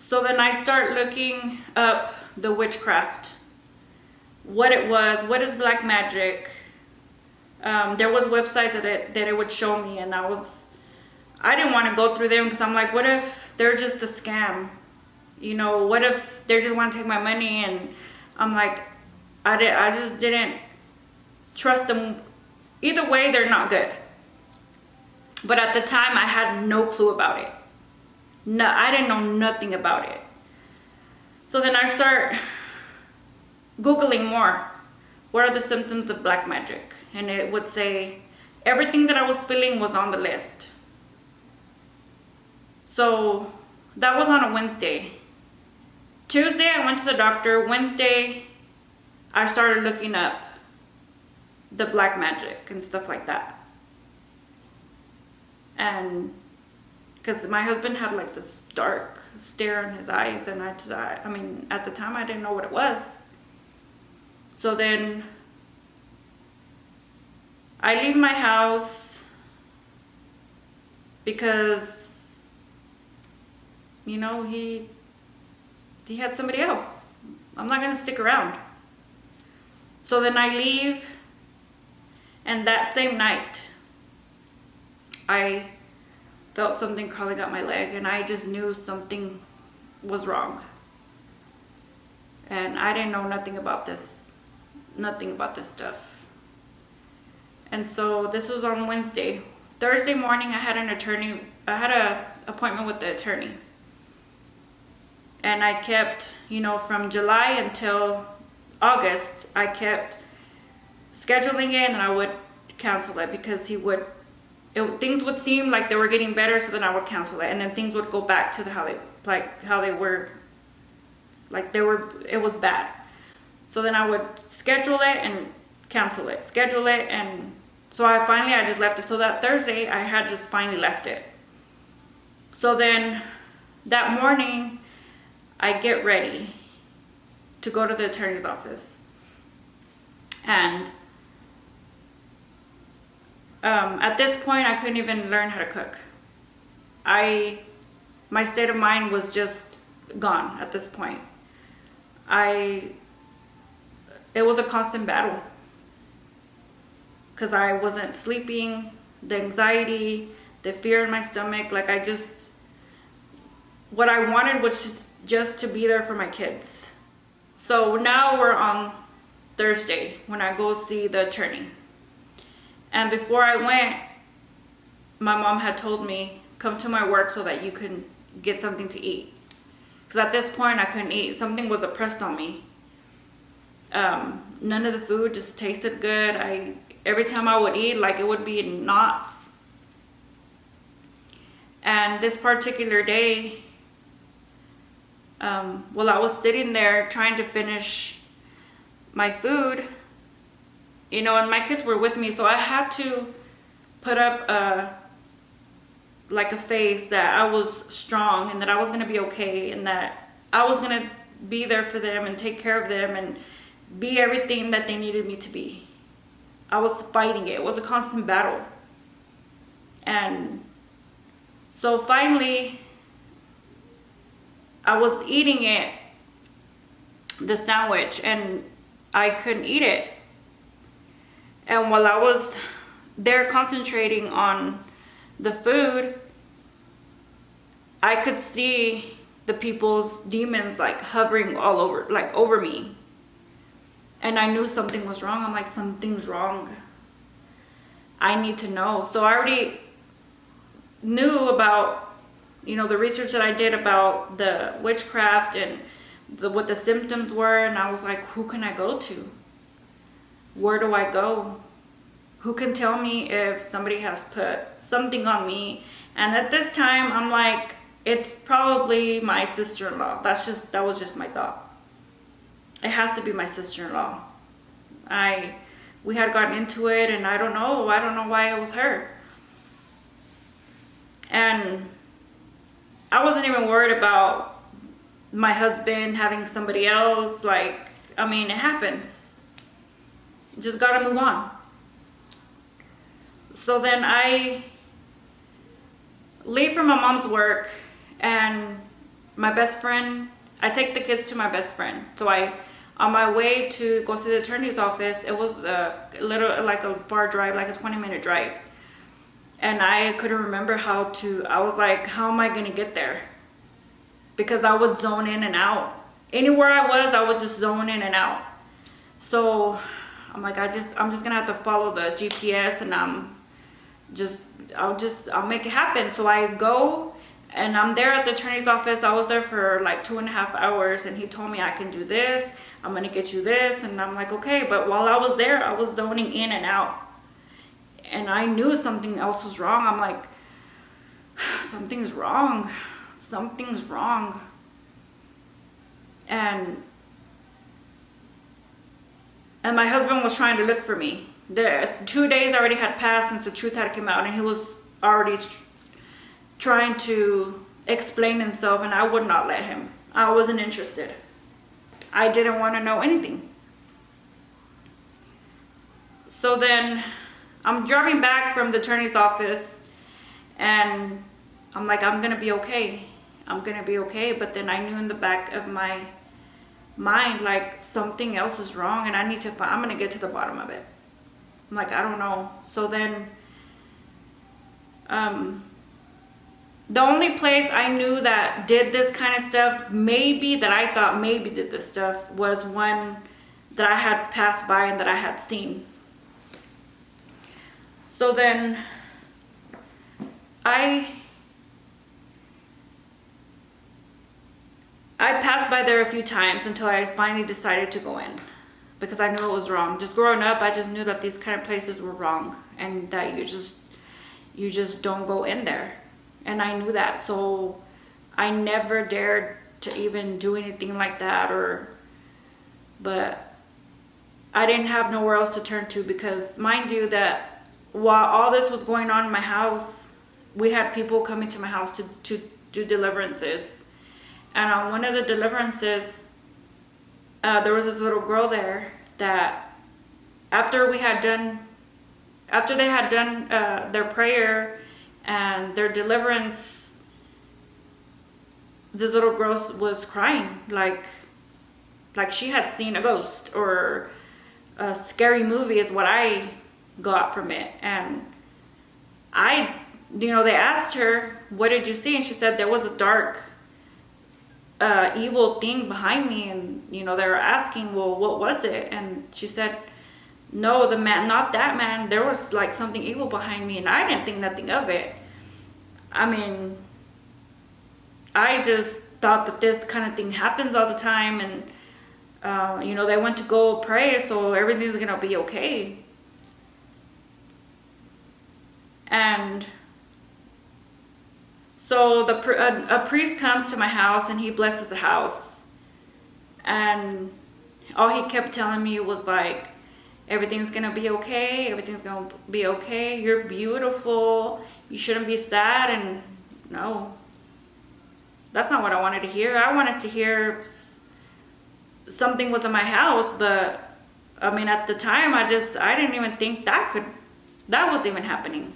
So then I start looking up the witchcraft, what it was, what is black magic. There was websites that it would show me, and I didn't want to go through them because I'm like, what if they're just a scam? You know, what if they just want to take my money? And I'm like, I just didn't trust them. Either way, they're not good. But at the time, I had no clue about it. No, I didn't know nothing about it. So then I start Googling more. What are the symptoms of black magic? And it would say everything that I was feeling was on the list. So that was on a Wednesday. Tuesday, I went to the doctor. Wednesday, I started looking up the black magic and stuff like that. And because my husband had like this dark stare in his eyes, and I mean, at the time I didn't know what it was. So then I leave my house because, you know, he had somebody else. I'm not gonna stick around. So then I leave, and that same night I felt something crawling up my leg, and I just knew something was wrong. And I didn't know nothing about this stuff. And so this was on Wednesday. Thursday morning, I had an appointment with the attorney. And I kept, you know, from July until August, I kept scheduling it, and then I would cancel it because things would seem like they were getting better, so then I would cancel it, and then things would go back to how they were, it was bad. So then I would schedule it and cancel it, schedule it, and so I just left it. So that Thursday, I had just finally left it. So then that morning, I get ready to go to the attorney's office, and at this point, I couldn't even learn how to cook. My state of mind was just gone at this point. It was a constant battle because I wasn't sleeping, the anxiety, the fear in my stomach. What I wanted was just to be there for my kids. So now we're on Thursday when I go see the attorney. And before I went, my mom had told me, come to my work so that you can get something to eat. Because at this point, I couldn't eat. Something was oppressed on me. None of the food just tasted good. Every time I would eat, it would be in knots. And this particular day, while I was sitting there trying to finish my food, you know, and my kids were with me, so I had to put up a face that I was strong and that I was going to be okay and that I was going to be there for them and take care of them and be everything that they needed me to be. I was fighting it. It was a constant battle. And so finally, I was eating it, the sandwich, and I couldn't eat it. And while I was there concentrating on the food, I could see the people's demons hovering all over, over me. And I knew something was wrong. I'm like, something's wrong. I need to know. So I already knew about, you know, the research that I did about the witchcraft and what the symptoms were. And I was like, who can I go to? Where do I go? Who can tell me if somebody has put something on me? And at this time, I'm like, it's probably my sister-in-law. That was just my thought. It has to be my sister-in-law. We had gotten into it, and I don't know why it was her. And I wasn't even worried about my husband having somebody else. It happens. Just gotta move on. So then I leave from my mom's work, and my best friend, I take the kids to my best friend. So on my way to go to the attorney's office, it was a little, like a far drive, like a 20-minute drive. And I couldn't remember I was like, how am I going to get there? Because I would zone in and out. Anywhere I would just zone in and out. So I'm like, I'm just going to have to follow the GPS, and I'll make it happen. So I go, and I'm there at the attorney's office. I was there for like 2.5 hours, and he told me I can do this. I'm going to get you this. And I'm like, okay. But while I was there, I was zoning in and out. And I knew something else was wrong. I'm like, something's wrong. Something's wrong. And my husband was trying to look for me. The 2 days already had passed since the truth had come out, and he was already trying to explain himself, and I would not let him. I wasn't interested. I didn't want to know anything. So then I'm driving back from the attorney's office, and I'm like, I'm gonna be okay. I'm gonna be okay. But then I knew in the back of my mind, like, something else is wrong, and I'm gonna get to the bottom of it. I'm like, I don't know. So then the only place I knew that did this kind of stuff, that I thought maybe did this stuff, was one that I had passed by and that I had seen. So then I passed by there a few times until I finally decided to go in, because I knew it was wrong. Just growing up, I just knew that these kind of places were wrong, and that you just don't go in there. And I knew that, so I never dared to even do anything like that. But I didn't have nowhere else to turn to, because mind you that while all this was going on in my house, we had people coming to my house to do deliverances. And on one of the deliverances, there was this little girl there that after they had done their prayer and their deliverance, this little girl was crying like she had seen a ghost or a scary movie, is what I got from it. And they asked her, what did you see? And she said there was a dark evil thing behind me. And they were asking, well, what was it? And she said, no, the man, not that man. There was like something evil behind me, and I didn't think nothing of it. I mean, I just thought that this kind of thing happens all the time, and they went to go pray, so everything's gonna be okay. And so a priest comes to my house, and he blesses the house, and all he kept telling me was like, everything's gonna be okay, everything's gonna be okay, you're beautiful, you shouldn't be sad. And no, that's not what I wanted to hear. I wanted to hear something was in my house, but I mean, at the time, I didn't even think that was even happening.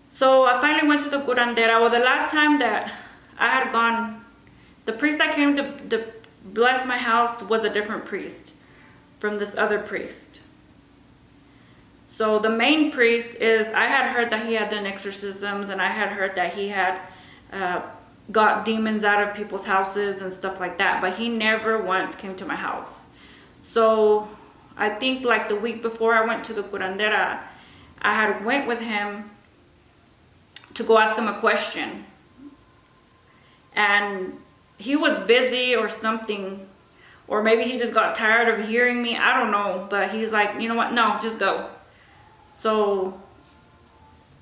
So I finally went to the curandera. Well, the last time that I had gone, the priest that came to bless my house was a different priest from this other priest. So the main priest I had heard that he had done exorcisms, and I had heard that he had got demons out of people's houses and stuff like that, but he never once came to my house. So I think like the week before I went to the curandera, I had went with him to go ask him a question, and he was busy or something, or maybe he just got tired of hearing me, I don't know. But he's like, you know what, no, just go. So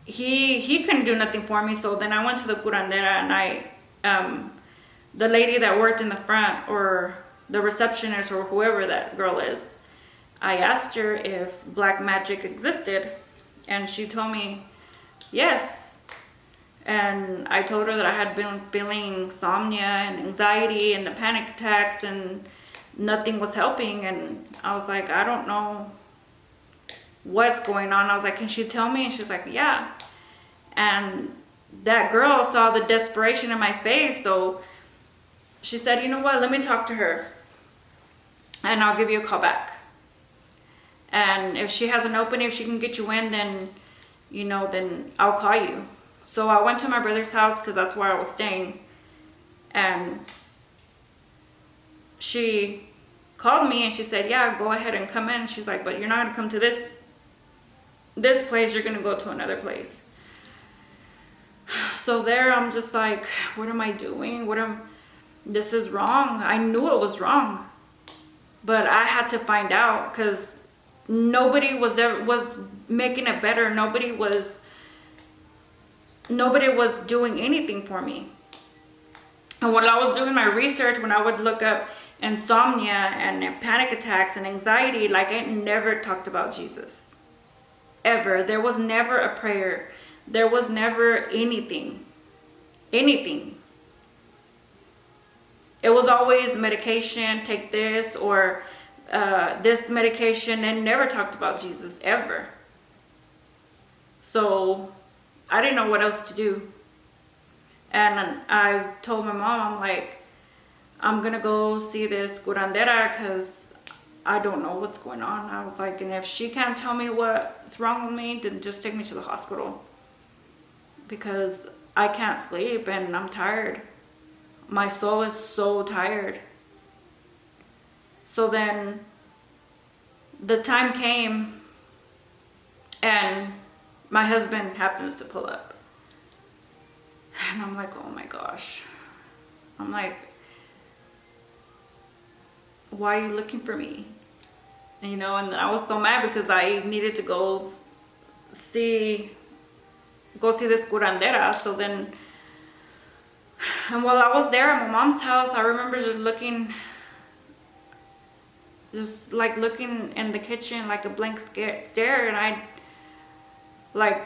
he couldn't do nothing for me. So then I went to the curandera, and the lady that worked in the front, or the receptionist, or whoever that girl is, I asked her if black magic existed, and she told me yes. And I told her that I had been feeling insomnia and anxiety and the panic attacks, and nothing was helping. And I was like, I don't know what's going on. I was like, can she tell me? And she's like, yeah. And that girl saw the desperation in my face, so she said, you know what, let me talk to her and I'll give you a call back. And if she has an opening, if she can get you in, then, you know, then I'll call you. So I went to my brother's house because that's where I was staying. And she called me and she said, yeah, go ahead and come in. She's like, but you're not going to come to this place. You're going to go to another place. So there I'm just like, what am I doing? This is wrong. I knew it was wrong. But I had to find out because nobody was making it better. Nobody was doing anything for me. And when I was doing my research, when I would look up insomnia and panic attacks and anxiety, like I never talked about Jesus. Ever. There was never a prayer. There was never anything. Anything. It was always medication, take this, or this medication, and never talked about Jesus, ever. So I didn't know what else to do. And I told my mom, I'm like, I'm going to go see this curandera because I don't know what's going on. I was like, and if she can't tell me what's wrong with me, then just take me to the hospital. Because I can't sleep and I'm tired. My soul is so tired. So then the time came and my husband happens to pull up. And I'm like, oh my gosh. I'm like, why are you looking for me? And, you know, and I was so mad because I needed to go see this curandera. So then, and while I was there at my mom's house, I remember just looking in the kitchen like a blank stare, and I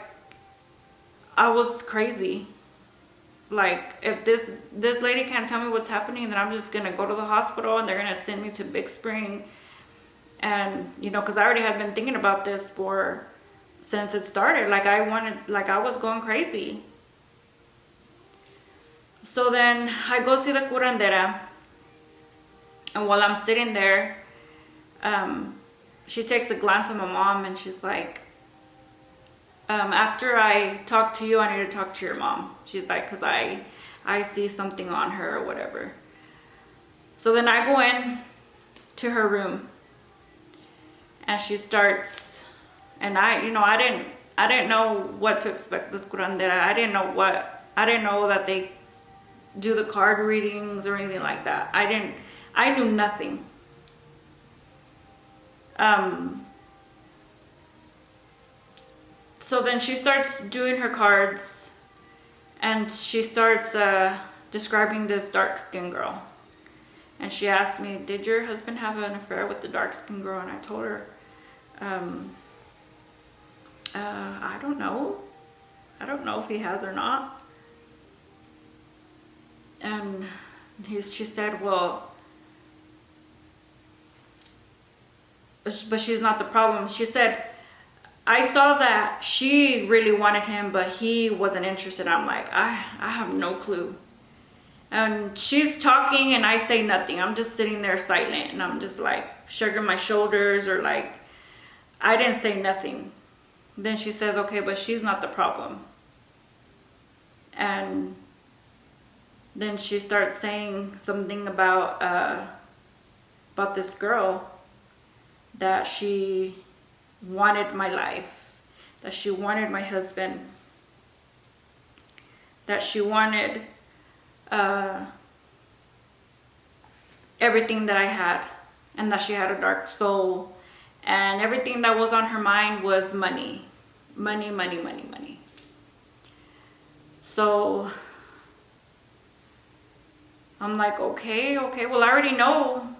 was crazy. Like, if this lady can't tell me what's happening, then I'm just gonna go to the hospital and they're gonna send me to Big Spring. And, you know, because I already had been thinking about this since it started. Like, I was going crazy. So then I go see the curandera, and while I'm sitting there, she takes a glance at my mom and she's like, after I talk to you, I need to talk to your mom. She's like, because I see something on her or whatever. So then I go in to her room and she starts, and I didn't know what to expect this curandera. I didn't know that they do the card readings or anything like that. I knew nothing. So then she starts doing her cards and she starts describing this dark-skinned girl. And she asked me, did your husband have an affair with the dark-skinned girl? And I told her, I don't know. I don't know if he has or not. And she said, well, but she's not the problem. She said, I saw that she really wanted him, but he wasn't interested. I'm like, I have no clue. And she's talking and I say nothing. I'm just sitting there silent and I'm just like shrugging my shoulders, or like, I didn't say nothing. Then she says, okay, but she's not the problem. And then she starts saying something about this girl, that she wanted my life, that she wanted my husband, that she wanted everything that I had, and that she had a dark soul, and everything that was on her mind was money. Money, money, money, money. So I'm like, okay, well, I already know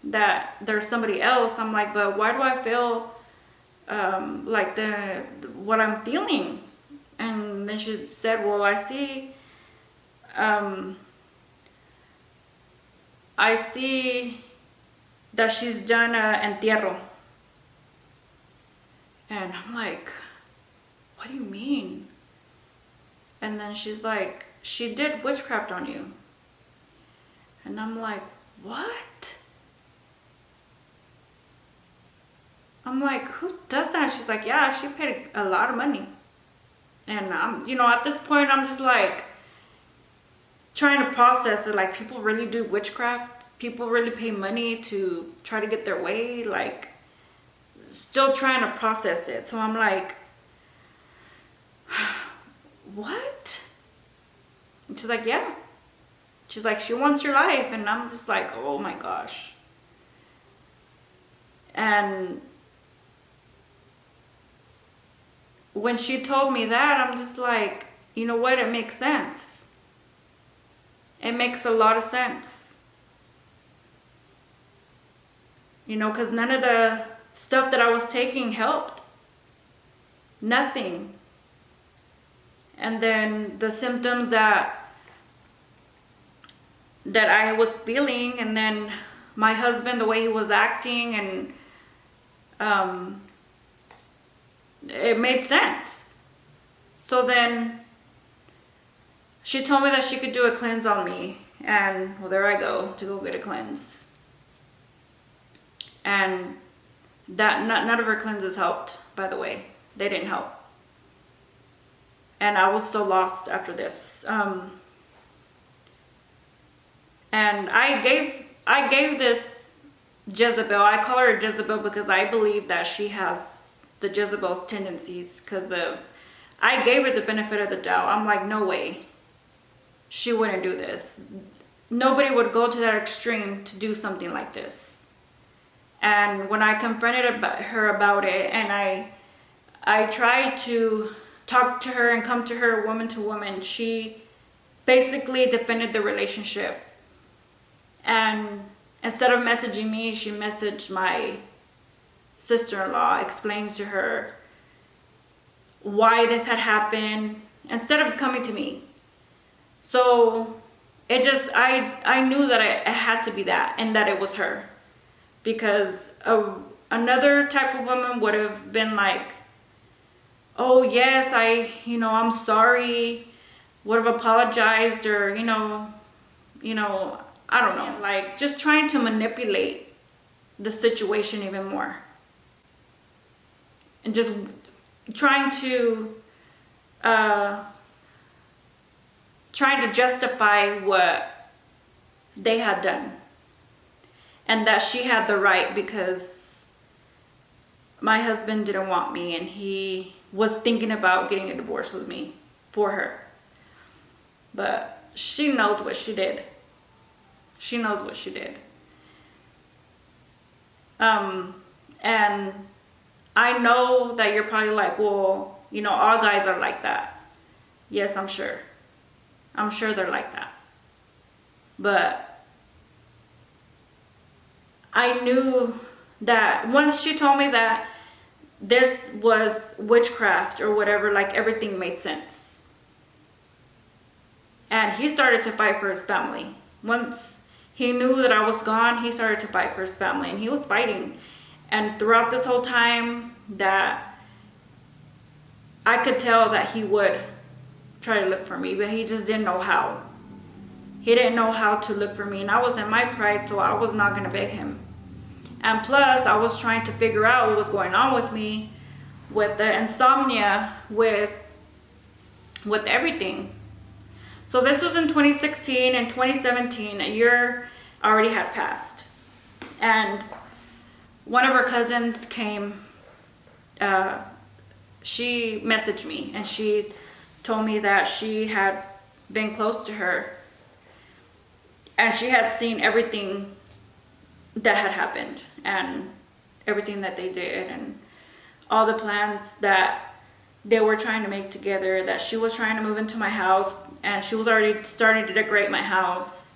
that there's somebody else. I'm like, but why do I feel like what I'm feeling? And then she said, well, I see that she's done an entierro. And I'm like, what do you mean? And then she's like, she did witchcraft on you. And I'm like, what? I'm like, who does that? She's like, yeah, she paid a lot of money. And I'm, at this point, I'm just like trying to process it. Like, people really do witchcraft. People really pay money to try to get their way. Like, still trying to process it. So I'm like, what? And she's like, yeah. She's like, she wants your life. And I'm just like, oh my gosh. And when she told me that, I'm just like, you know what? It makes sense. It makes a lot of sense. Because none of the stuff that I was taking helped. Nothing. And then the symptoms that I was feeling, and then my husband, the way he was acting, and it made sense. So then she told me that she could do a cleanse on me, and well, there I go to go get a cleanse. And that none of her cleanses helped, by the way. They didn't help. And I was so lost after this. And I gave this Jezebel, I call her Jezebel because I believe that she has the Jezebel tendencies, because I gave her the benefit of the doubt. I'm like, no way. She wouldn't do this. Nobody would go to that extreme to do something like this. And when I confronted her about it, and I tried to talk to her and come to her woman to woman, she basically defended the relationship. And instead of messaging me, she messaged my sister-in-law, explained to her why this had happened, instead of coming to me. So it just, I knew that it had to be that, and that it was her. Because another type of woman would have been like, oh yes, I'm sorry, would have apologized, or, I don't know, like just trying to manipulate the situation even more. And just trying to justify what they had done. And that she had the right because my husband didn't want me, and he was thinking about getting a divorce with me for her. But she knows what she did. She knows what she did. And I know that you're probably like, well, all guys are like that. Yes, I'm sure. I'm sure they're like that. But I knew that once she told me that this was witchcraft or whatever, like everything made sense. And he started to fight for his family. Once he knew that I was gone, he started to fight for his family, and he was fighting. And throughout this whole time, that I could tell that he would try to look for me, but he just didn't know how. He didn't know how to look for me, and I was in my pride, so I was not going to beg him. And plus, I was trying to figure out what was going on with me, with the insomnia, with everything. So this was in 2016. and 2017, a year already had passed. And one of her cousins came, she messaged me, and she told me that she had been close to her, and she had seen everything that had happened, and everything that they did, and all the plans that they were trying to make together, that she was trying to move into my house, and she was already starting to decorate my house.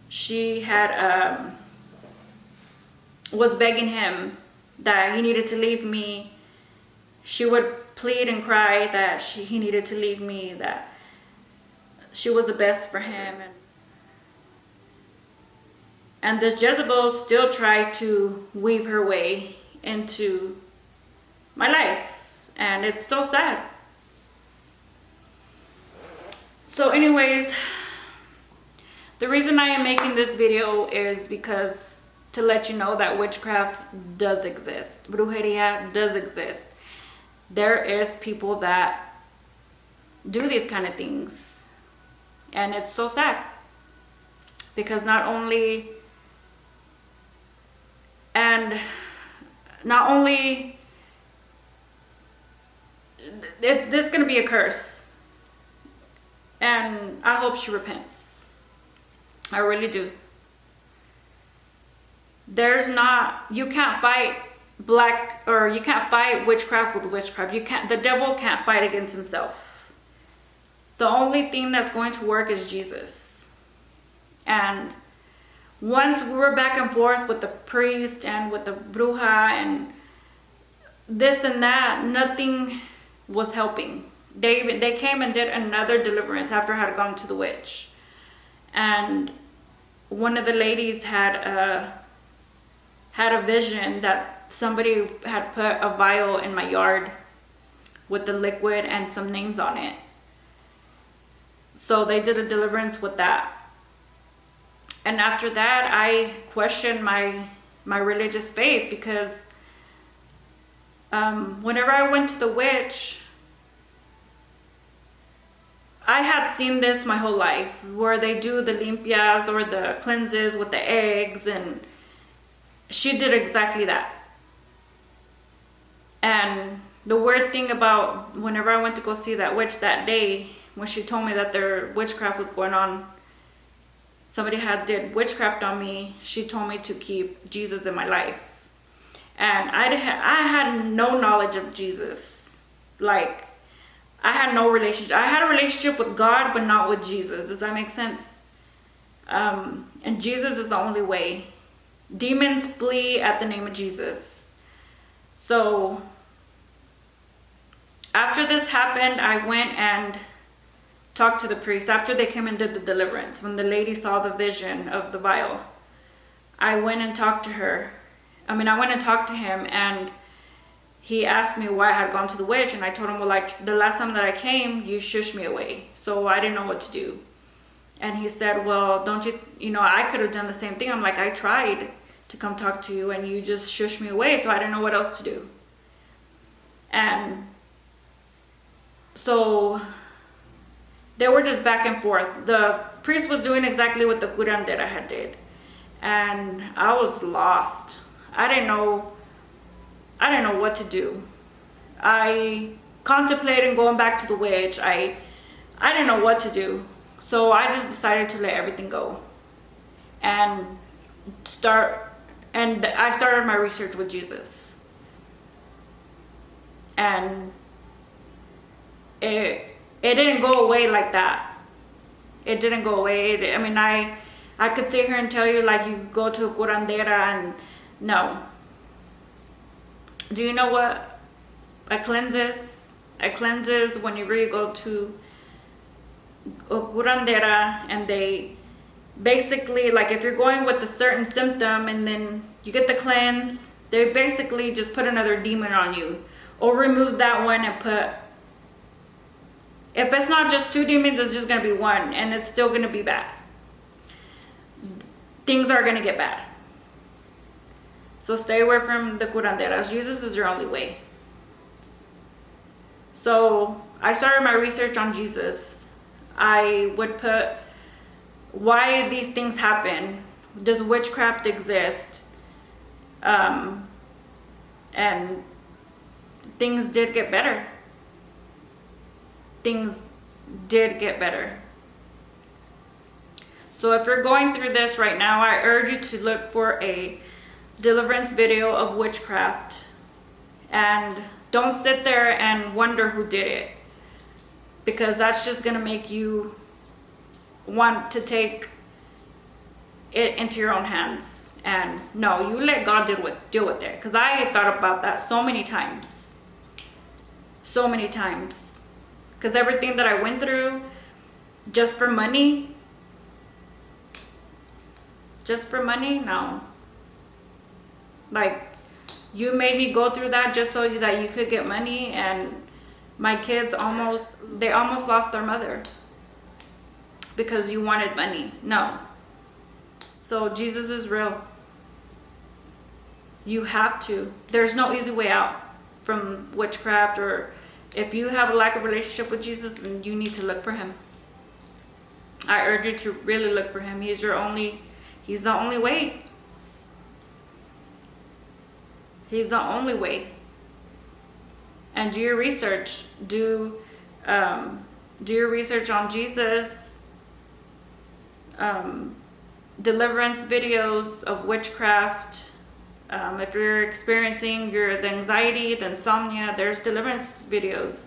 She had was begging him that he needed to leave me. She would plead and cry that he needed to leave me, that she was the best for him. And this Jezebel still tried to weave her way into my life. And it's so sad. So anyways, the reason I am making this video is because to let you know that witchcraft does exist. Brujeria does exist. There is people that do these kind of things. And it's so sad. Because not only it's this gonna be a curse. And I hope she repents. I really do. You can't fight you can't fight witchcraft with witchcraft. The devil can't fight against himself. The only thing that's going to work is Jesus. And once we were back and forth with the priest and with the bruja and this and that, nothing was helping. They came and did another deliverance after I had gone to the witch. And one of the ladies had a vision that somebody had put a vial in my yard with the liquid and some names on it. So they did a deliverance with that. And after that, I questioned my religious faith because whenever I went to the witch, I had seen this my whole life, where they do the limpias or the cleanses with the eggs, and she did exactly that. And the weird thing about whenever I went to go see that witch that day, when she told me that their witchcraft was going on, somebody did witchcraft on me, she told me to keep Jesus in my life. And I had no knowledge of Jesus. Like, I had no relationship. I had a relationship with God, but not with Jesus. Does that make sense? And Jesus is the only way. Demons flee at the name of Jesus. So after this happened, I went and talked to the priest. After they came and did the deliverance, when the lady saw the vision of the vial, I went and talked to her. I went and talked to him, and he asked me why I had gone to the witch, and I told him, well, like, the last time that I came, you shushed me away, so I didn't know what to do. And he said, well, don't you, I could have done the same thing. I'm like, I tried to come talk to you, and you just shushed me away, so I didn't know what else to do. And so they were just back and forth. The priest was doing exactly what the curandera had did, and I was lost. I didn't know what to do. I contemplated going back to the witch. I didn't know what to do. So I just decided to let everything go. And I started my research with Jesus. And it didn't go away like that. It didn't go away. I could sit here and tell you, like, you go to a curandera and no. Do you know what a cleanse is? A cleanse is when you really go to a curandera, and they basically, like, if you're going with a certain symptom and then you get the cleanse, they basically just put another demon on you, or remove that one and put, if it's not just 2 demons, it's just going to be 1, and it's still going to be bad. Things are going to get bad. So stay away from the curanderas. Jesus is your only way. So I started my research on Jesus. I would put why these things happen. Does witchcraft exist? And things did get better. Things did get better. So if you're going through this right now, I urge you to look for a deliverance video of witchcraft, and don't sit there and wonder who did it, because that's just gonna make you want to take it into your own hands. And no, you let God deal with it, because I thought about that so many times, because everything that I went through just for money, no. Like, You made me go through that just so that you could get money, and my kids almost lost their mother because you wanted money. No. So Jesus is real. You have to. There's no easy way out from witchcraft, or if you have a lack of relationship with Jesus, then you need to look for him. I urge you to really look for him. He's the only way. He's the only way. And do your research. Do your research on Jesus. Deliverance videos of witchcraft. If you're experiencing the anxiety, the insomnia, there's deliverance videos.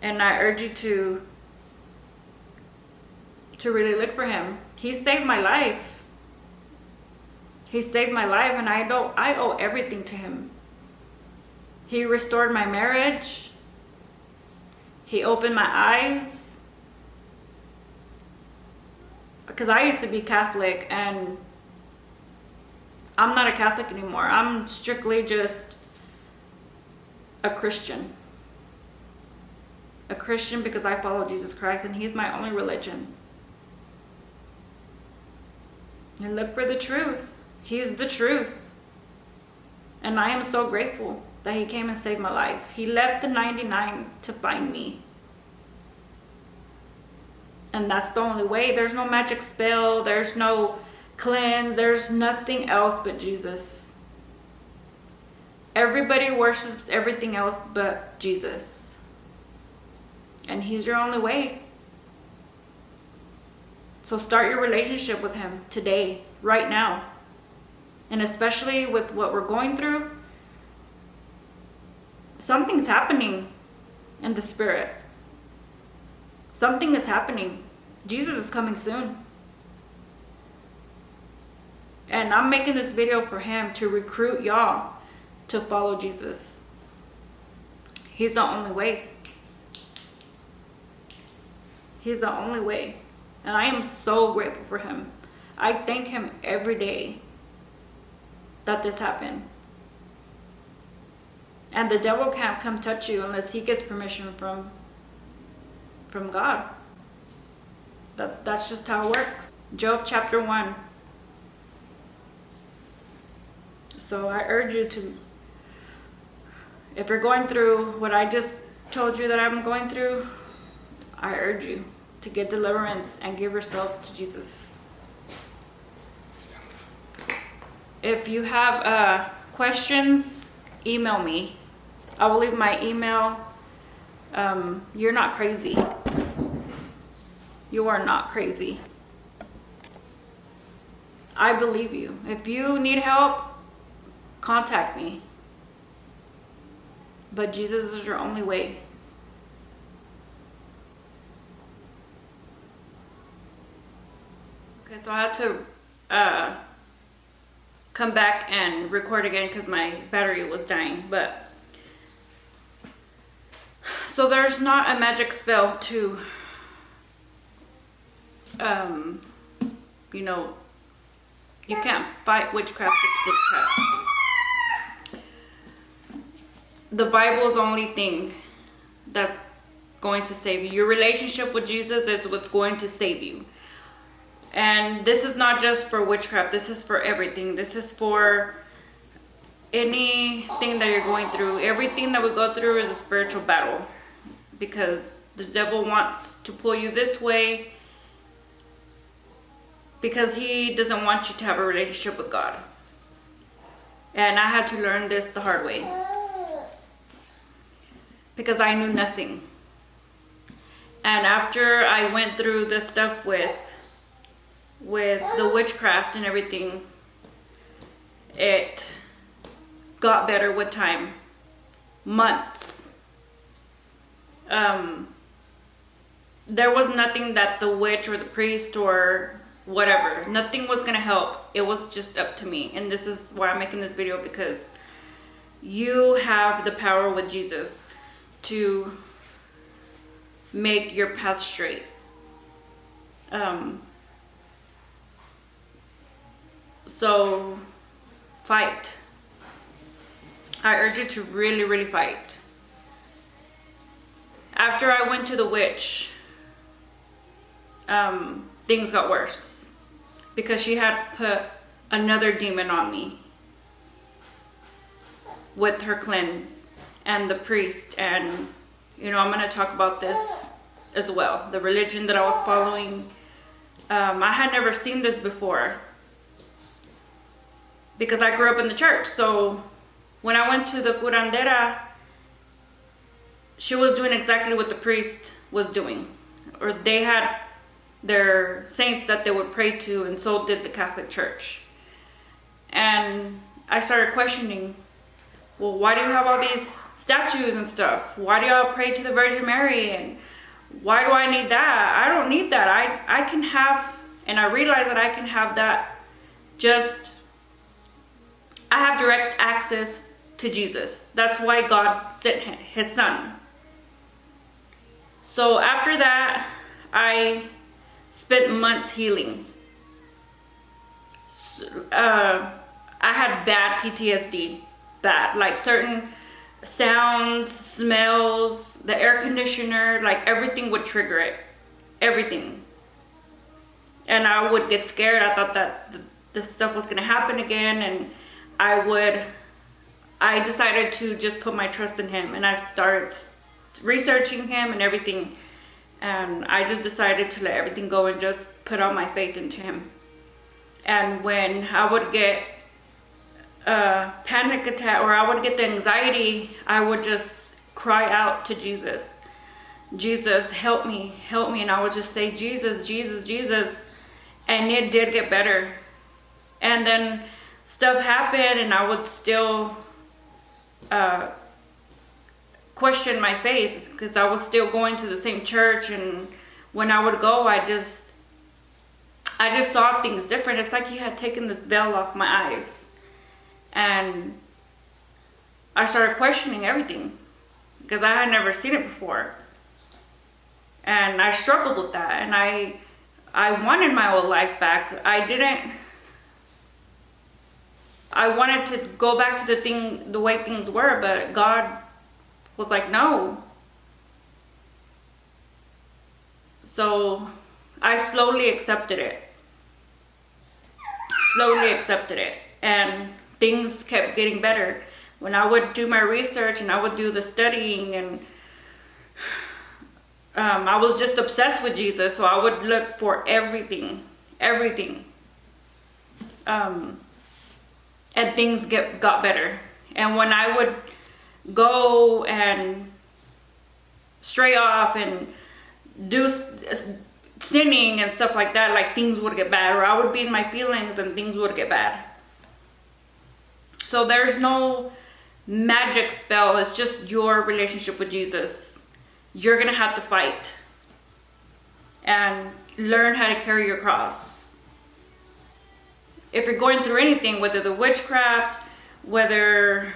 And I urge you to really look for him. He saved my life. He saved my life, and I owe everything to him. He restored my marriage. He opened my eyes. Because I used to be Catholic, and I'm not a Catholic anymore. I'm strictly just a Christian. A Christian because I follow Jesus Christ, and he's my only religion. And look for the truth. He's the truth. And I am so grateful that he came and saved my life. He left the 99 to find me. And that's the only way. There's no magic spell. There's no cleanse. There's nothing else but Jesus. Everybody worships everything else but Jesus. And he's your only way. So start your relationship with him today, right now. And especially with what we're going through, something's happening in the spirit. Something is happening. Jesus is coming soon. And I'm making this video for him to recruit y'all to follow Jesus. He's the only way. He's the only way. And I am so grateful for him. I thank him every day that this happened. And the devil can't come touch you unless he gets permission from God. That's just how it works. Job chapter 1. So I urge you to, if you're going through what I just told you that I'm going through, I urge you to get deliverance and give yourself to Jesus. If you have questions, email me. I will leave my email. You're not crazy. You are not crazy. I believe you. If you need help, contact me. But Jesus is your only way. Okay, so I had to come back and record again because my battery was dying. But so there's not a magic spell to you can't fight witchcraft with witchcraft. The Bible is the only thing that's going to save you. Your relationship with Jesus is what's going to save you. And this is not just for witchcraft. This is for everything. This is for anything that you're going through. Everything that we go through is a spiritual battle. Because the devil wants to pull you this way. Because he doesn't want you to have a relationship with God. And I had to learn this the hard way. Because I knew nothing. And after I went through this stuff with the witchcraft and everything, it got better with time. Months. There was nothing that the witch or the priest or whatever, nothing was gonna help. It was just up to me. And this is why I'm making this video, because you have the power with Jesus to make your path straight. So fight I urge you to really, really fight. After I went to the witch, things got worse because she had put another demon on me with her cleanse and the priest. And I'm going to talk about this as well. The religion that I was following, I had never seen this before because I grew up in the church. So when I went to the curandera, she was doing exactly what the priest was doing, or they had their saints that they would pray to, and so did the Catholic Church. And I started questioning, well, why do you have all these statues and stuff? Why do y'all pray to the Virgin Mary? And why do I need that? I don't need that. I can have, and I realized that I can have that. I have direct access to Jesus. That's why God sent his son. So after that, I spent months healing. I had bad PTSD. Bad. Like certain sounds, smells, the air conditioner, like everything would trigger it. Everything. And I would get scared. I thought that this stuff was going to happen again. And I decided to just put my trust in him. And I started researching him and everything, and I just decided to let everything go and just put all my faith into him. And when I would get a panic attack or I would get the anxiety, I would just cry out to Jesus. Jesus, help me, help me. And I would just say, Jesus, Jesus, Jesus. And it did get better. And then stuff happened and I would still question my faith because I was still going to the same church. And when I would go, I just saw things different. It's like he had taken this veil off my eyes. And I started questioning everything because I had never seen it before. And I struggled with that. And I wanted my old life back. I wanted to go back to the way things were, but God was like, no. So I slowly accepted it. And things kept getting better. When I would do my research and I would do the studying, and I was just obsessed with Jesus. So I would look for everything. And things got better. And when I would go and stray off and do sinning and stuff like that, like things would get bad, or I would be in my feelings and things would get bad. So there's no magic spell. It's just your relationship with Jesus. You're gonna have to fight and learn how to carry your cross. If you're going through anything, whether the witchcraft, whether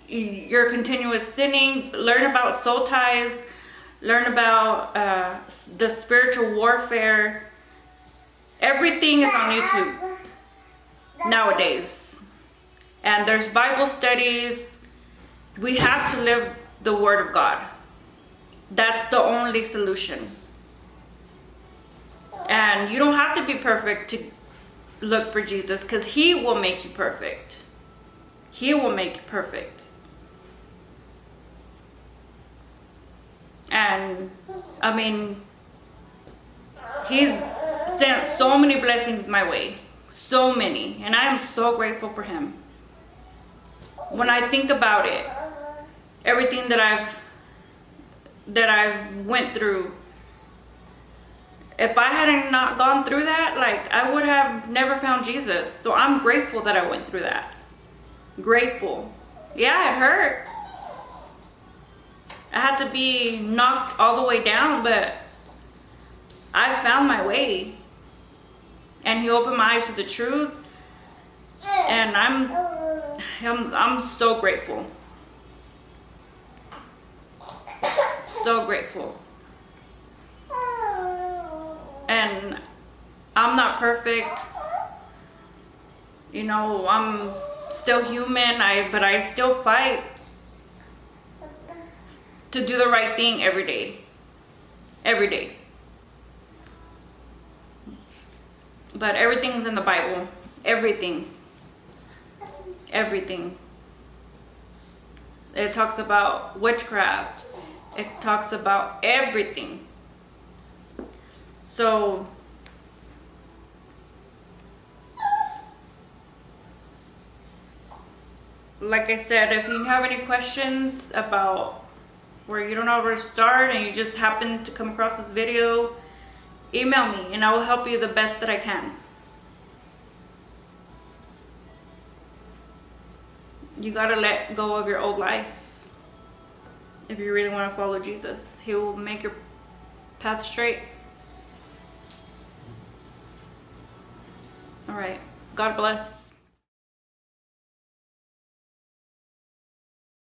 you're continuous sinning, learn about soul ties, learn about the spiritual warfare. Everything is on YouTube nowadays. And there's Bible studies. We have to live the Word of God. That's the only solution. And you don't have to be perfect to look for Jesus, because He will make you perfect. He will make you perfect. And I mean, He's sent so many blessings my way. So many. And I am so grateful for Him. When I think about it, everything that I've went through, if I hadn't not gone through that, like, I would have never found Jesus. So I'm grateful that I went through that. Grateful. Yeah, it hurt. I had to be knocked all the way down, but I found my way. And He opened my eyes to the truth. And I'm so grateful. So grateful. And I'm not perfect. You know, I'm still human. But I still fight to do the right thing every day. Every day. But everything's in the Bible. Everything. Everything. It talks about witchcraft. It talks about everything. So, like I said, if you have any questions about where you don't know where to start and you just happen to come across this video, email me and I will help you the best that I can. You gotta let go of your old life if you really want to follow Jesus. He will make your path straight. All right. God bless.